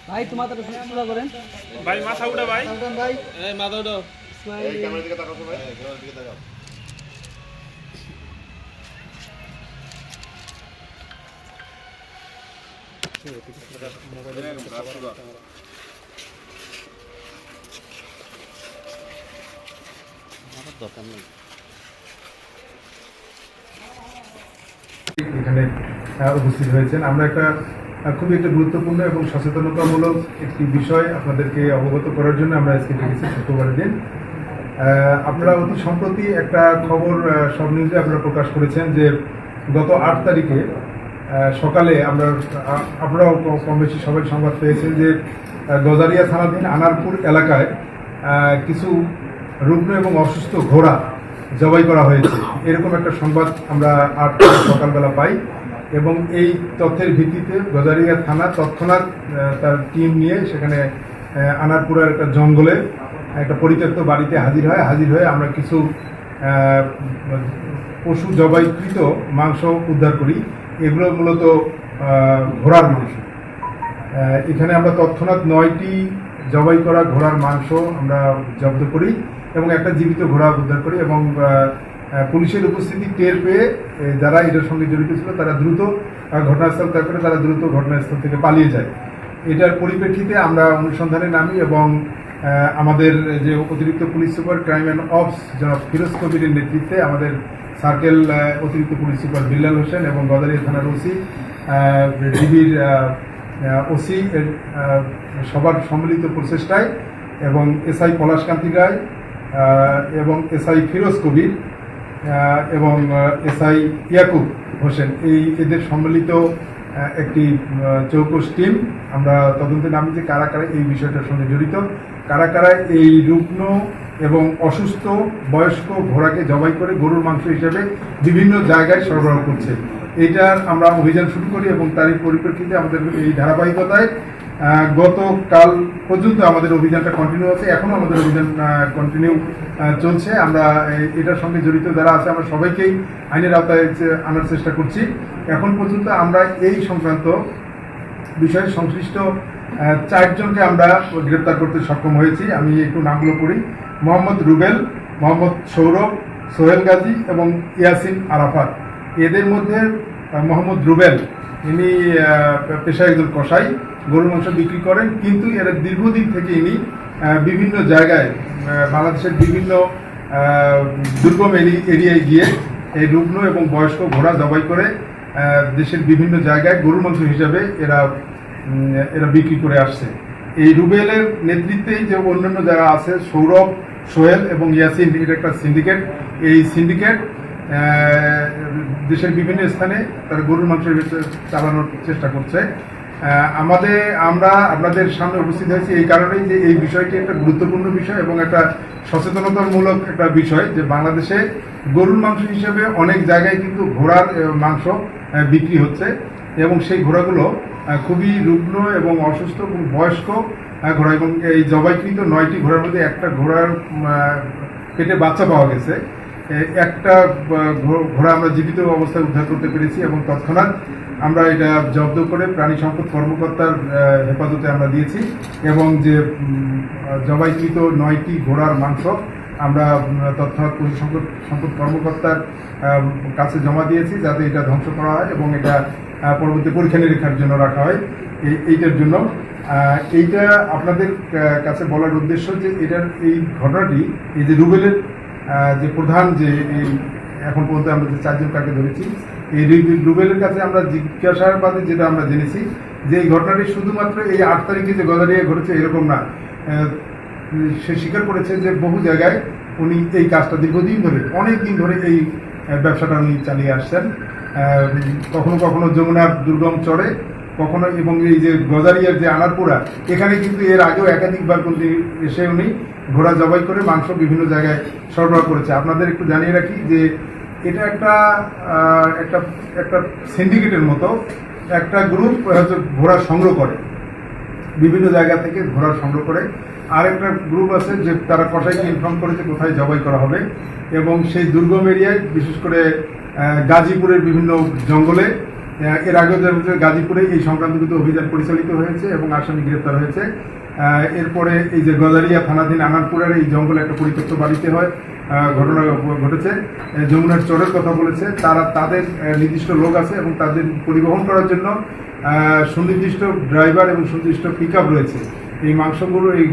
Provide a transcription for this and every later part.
ভাই তোমার তো সুস্থ করেন ভাই মাথা উঠা ভাই ভাই এই মাথা উঠো এই ক্যামেরার দিকে তাকাও তো ভাই ক্যামেরার দিকে তাকাও দরকার নেই এখানে উপস্থিত হয়েছেন। আমরা একটা খুবই একটা গুরুত্বপূর্ণ এবং সচেতনতামূলক একটি বিষয় আপনাদেরকে অবগত করার জন্য আমরা আজকে ডেকেছি শুক্রবারের দিন। আপনারা অতি সম্প্রতি একটা খবর সব নিউজে আপনারা প্রকাশ করেছেন যে গত 8 তারিখে সকালে আপনারাও কম বেশি সবাই সংবাদ পেয়েছেন যে গজারিয়া থানাধীন আনারপুর এলাকায় কিছু রুগ্ন এবং অসুস্থ ঘোড়া জবাই করা হয়েছে, এরকম একটা সংবাদ আমরা 8 তারিখ সকালবেলা পাই এবং এই তথ্যের ভিত্তিতে গজারিয়া থানা তৎক্ষণাৎ তার টিম নিয়ে সেখানে আনারপুরের একটা জঙ্গলে একটা পরিত্যক্ত বাড়িতে হাজির হয়ে আমরা কিছু পশু জবাইকৃত মাংস উদ্ধার করি। এগুলো মূলত ঘোড়ার মাংস। এখানে আমরা তৎক্ষণাৎ 9টি জবাই করা ঘোড়ার মাংস আমরা জব্দ করি এবং একটা জীবিত ঘোড়া উদ্ধার করি এবং পুলিশের উপস্থিতি টের পেয়ে যারা এটার সঙ্গে জড়িত ছিল তারা দ্রুত ঘটনাস্থল ত্যাগ করে তারা দ্রুত ঘটনাস্থল থেকে পালিয়ে যায়। এটার পরিপ্রেক্ষিতে আমরা অনুসন্ধানে নামি এবং আমাদের যে অতিরিক্ত police super crime and ops জনাব ফিরোজ কবিরের নেতৃত্বে আমাদের সার্কেল অতিরিক্ত পুলিশ সুপার বিল্লাল হোসেন এবং গদারিয়া থানার ওসি ডিবির ওসি সবার সম্মিলিত প্রচেষ্টায় এবং এসআই পলাশকান্তি রায় এবং এসআই ফিরোজ কবির এবং এসআই ইয়াকুব হোসেন এদের সম্মিলিত একটি চৌকস টিম আমরা তদন্তে নামি যে কারা কারা এই বিষয়টার সঙ্গে জড়িত, কারা কারা এই রুগ্ন এবং অসুস্থ বয়স্ক ঘোড়াকে জবাই করে গরুর মাংস হিসেবে বিভিন্ন জায়গায় সরবরাহ করছে। এইটার আমরা অভিযান শুরু করি এবং তারই পরিপ্রেক্ষিতে আমাদের এই ধারাবাহিকতায় গতকাল পর্যন্ত আমাদের অভিযানটা কন্টিনিউ আছে, এখনও আমাদের অভিযান কন্টিনিউ চলছে। আমরা এটার সঙ্গে জড়িত যারা আছে আমরা সবাইকেই আইনের আওতায় আনার চেষ্টা করছি। এখন পর্যন্ত আমরা এই সংক্রান্ত বিষয়ে সংশ্লিষ্ট 4 জনকে আমরা গ্রেপ্তার করতে সক্ষম হয়েছি। আমি একটু নামগুলো পড়ি: মোহাম্মদ রুবেল, মোহাম্মদ সৌরভ, সোহেল গাজী এবং ইয়াসিন আরাফাত। এদের মধ্যে মোহাম্মদ রুবেল ইনি পেশায় একজন কসাই, গরুর মাংস বিক্রি করেন, কিন্তু এরা দীর্ঘদিন থেকে ইনি বিভিন্ন জায়গায় বাংলাদেশের বিভিন্ন দুর্গম এরিয়ায় গিয়ে এই রুগ্ন এবং বয়স্ক ঘোড়া জবাই করে দেশের বিভিন্ন জায়গায় গরুর মাংস হিসাবে এরা বিক্রি করে আসছে। এই রুবেলের নেতৃত্বেই যে অন্যান্য যারা আছে সৌরভ, সোহেল এবং ইয়াসিন, এটা একটা সিন্ডিকেট। এই সিন্ডিকেট দেশের বিভিন্ন স্থানে তারা গরুর মাংস চালানোর চেষ্টা করছে। আমরা আপনাদের সামনে উপস্থিত হয়েছি এই কারণেই যে এই বিষয়টি একটা গুরুত্বপূর্ণ বিষয় এবং একটা সচেতনতামূলক একটা বিষয় যে বাংলাদেশে গরুর মাংস হিসেবে অনেক জায়গায় কিন্তু ঘোড়ার মাংস বিক্রি হচ্ছে এবং সেই ঘোড়াগুলো খুবই রুগ্ন এবং অসুস্থ এবং বয়স্ক ঘোড়া এবং এই জবাইকৃত 9টি ঘোড়ার মধ্যে একটা ঘোড়ার পেটে বাচ্চা পাওয়া গেছে। একটা ঘোড়া আমরা জীবিত অবস্থায় উদ্ধার করতে পেরেছি এবং তৎক্ষণাৎ আমরা এটা জব্দ করে প্রাণী সম্পদ কর্মকর্তার হেফাজতে আমরা দিয়েছি এবং যে জবাইকৃত 9টি ঘোড়ার মাংস আমরা তৎক্ষণাৎ পশু সম্পদ কর্মকর্তার কাছে জমা দিয়েছি যাতে এটা ধ্বংস করা হয় এবং এটা পরবর্তী পরীক্ষা নিরীক্ষার জন্য রাখা হয়। এইটার জন্য এইটা আপনাদের কাছে বলার উদ্দেশ্য যে এটার এই ঘটনাটি এই যে রুবেলের যে প্রধান যে এই এখন পর্যন্ত আমরা যে 4 জন কাকে ধরেছি, এই রুবেলের কাছে আমরা জিজ্ঞাসাবাদে যেটা আমরা জেনেছি যে এই ঘটনাটি শুধুমাত্র এই 8 তারিখে যে গজারিয়ায় ঘটেছে এরকম না। সে স্বীকার করেছে যে বহু জায়গায় উনি এই কাজটা দীর্ঘদিন ধরে অনেক দিন ধরে এই ব্যবসাটা উনি চালিয়ে আসছেন। কখনো কখনো যমুনার দুর্গম চরে, কখনো এবং এই যে গজারিয়ার যে আনারপুরা, এখানে কিন্তু এর আগেও একাধিকবার কিন্তু এসে উনি ঘোড়া জবাই করে মাংস বিভিন্ন জায়গায় সরবরাহ করেছে। আপনাদের একটু জানিয়ে রাখি যে এটা একটা সিন্ডিকেটের মতো একটা গ্রুপ ঘোড়া সংগ্রহ করে, বিভিন্ন জায়গা থেকে ঘোড়া সংগ্রহ করে। আরেকটা গ্রুপ আছে যে তারা কসাইকে ইনফর্ম করেছে কোথায় জবাই করা হবে এবং সেই দুর্গম এরিয়ায় বিশেষ করে গাজীপুরের বিভিন্ন জঙ্গলে এর আগেও গাজীপুরে এই সংক্রান্ত কিন্তু অভিযান পরিচালিত হয়েছে এবং আসামি গ্রেপ্তার হয়েছে। এরপরে এই যে গজারিয়া থানাধীন আনারপুরের এই জঙ্গলে একটা পরিত্যক্ত বাড়িতে ঘটনা ঘটেছে। যমুনার চোরের কথা বলেছে, তাদের নির্দিষ্ট লোক আছে এবং তাদের পরিবহন করার জন্য সুনির্দিষ্ট ড্রাইভার এবং সুনির্দিষ্ট পিকআপ রয়েছে। এই মাংসগুলো, এই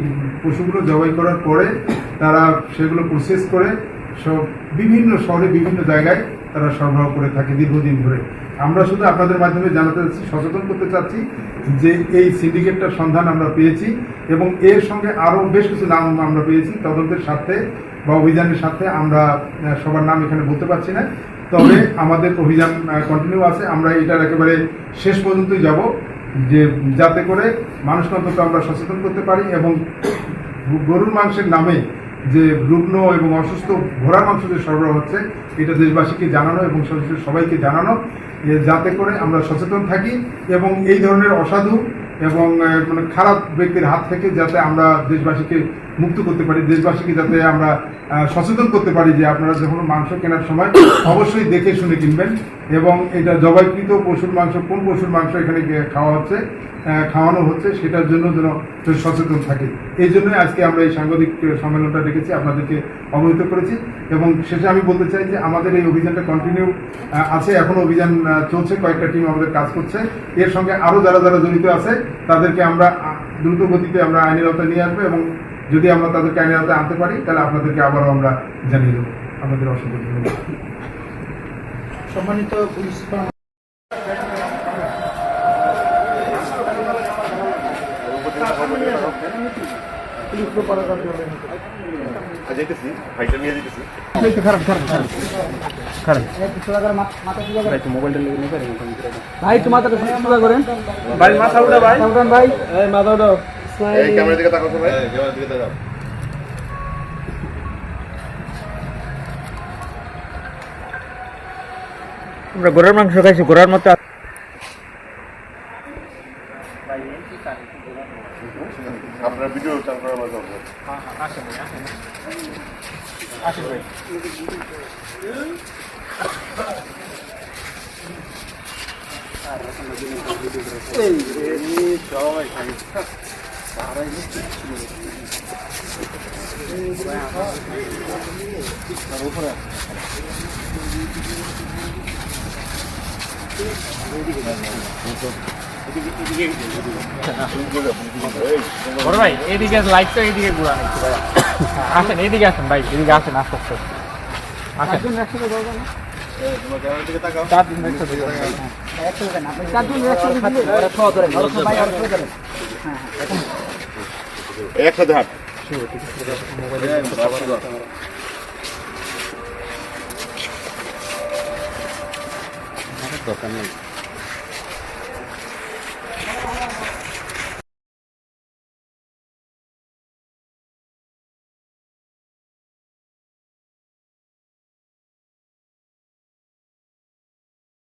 পশুগুলো জবাই করার পরে তারা সেগুলো প্রসেস করে সব বিভিন্ন শহরে বিভিন্ন জায়গায় তারা সরবরাহ করে থাকে দীর্ঘদিন ধরে। আমরা শুধু আপনাদের মাধ্যমে জানাতে চাচ্ছি, সচেতন করতে চাচ্ছি যে এই সিন্ডিকেটটার সন্ধান আমরা পেয়েছি এবং এর সঙ্গে আরও বেশ কিছু নাম আমরা পেয়েছি। তদন্তের স্বার্থে বা অভিযানের সাথে আমরা সবার নাম এখানে বলতে পারছি না, তবে আমাদের অভিযান কন্টিনিউ আছে। আমরা এটার একেবারে শেষ পর্যন্তই যাব, যে যাতে করে মানুষকে অন্তত আমরা সচেতন করতে পারি এবং গরুর মাংসের নামে যে রুগ্ন এবং অসুস্থ ঘোড়ার মাংস যে সরবরাহ হচ্ছে এটা দেশবাসীকে জানানো এবং সবাইকে জানানো, যাতে করে আমরা সচেতন থাকি এবং এই ধরনের অসাধু এবং মানে খারাপ ব্যক্তির হাত থেকে যাতে আমরা দেশবাসীকে মুক্ত করতে পারি, দেশবাসীকে যাতে আমরা সচেতন করতে পারি যে আপনারা যখন মাংস কেনার সময় অবশ্যই দেখে শুনে কিনবেন এবং এটা জবাইকৃত পশুর মাংস, কোন পশুর মাংস এখানে খাওয়ানো হচ্ছে সেটার জন্য যেন সচেতন থাকে। এই জন্যই আজকে আমরা এই সাংবাদিক সম্মেলনটা ডেকেছি, আপনাদেরকে অবহিত করেছি এবং শেষে আমি বলতে চাই যে আমাদের এই অভিযানটা কন্টিনিউ আছে, এখনো অভিযান চলছে, কয়েকটা টিম আমাদের কাজ করছে। এর সঙ্গে আরও যারা জড়িত আছে তাদেরকে আমরা দ্রুত গতিতে আমরা আইনের আওতায় নিয়ে আসবো এবং যদি আমরা তাদেরকে আইনের আওতায় আনতে পারি তাহলে আপনাদেরকে আবারও আমরা জানিয়ে দেবো। আপনাদের অসংখ্য ধন্যবাদ। সম্মানিত পুলিশ যেতেছি ভাইটা নিয়ে যেতেছি। ভাই একটু মাথাটা সোজা করেন ভাই মাথা উঠা ভাই। ভাই মাথা উঠাও। এই ক্যামেরার দিকে তাকাও ভাই, ক্যামেরার দিকে তাকাও। আমরা ঘোড়ার মাংস খাইছি, ঘোড়ার মতো আপনার ভিডিও চালু করার মাঝে বড় ভাই এদিকে লাইটটা এইদিকে ঘুরান একটু ভাই। আসেন এইদিকে আসেন ভাই, এদিকে আসেন আস্তে আস্তে আসেন। ক্যামেরার দিকে তাকাও। একসাথে হাত দরকার নেই।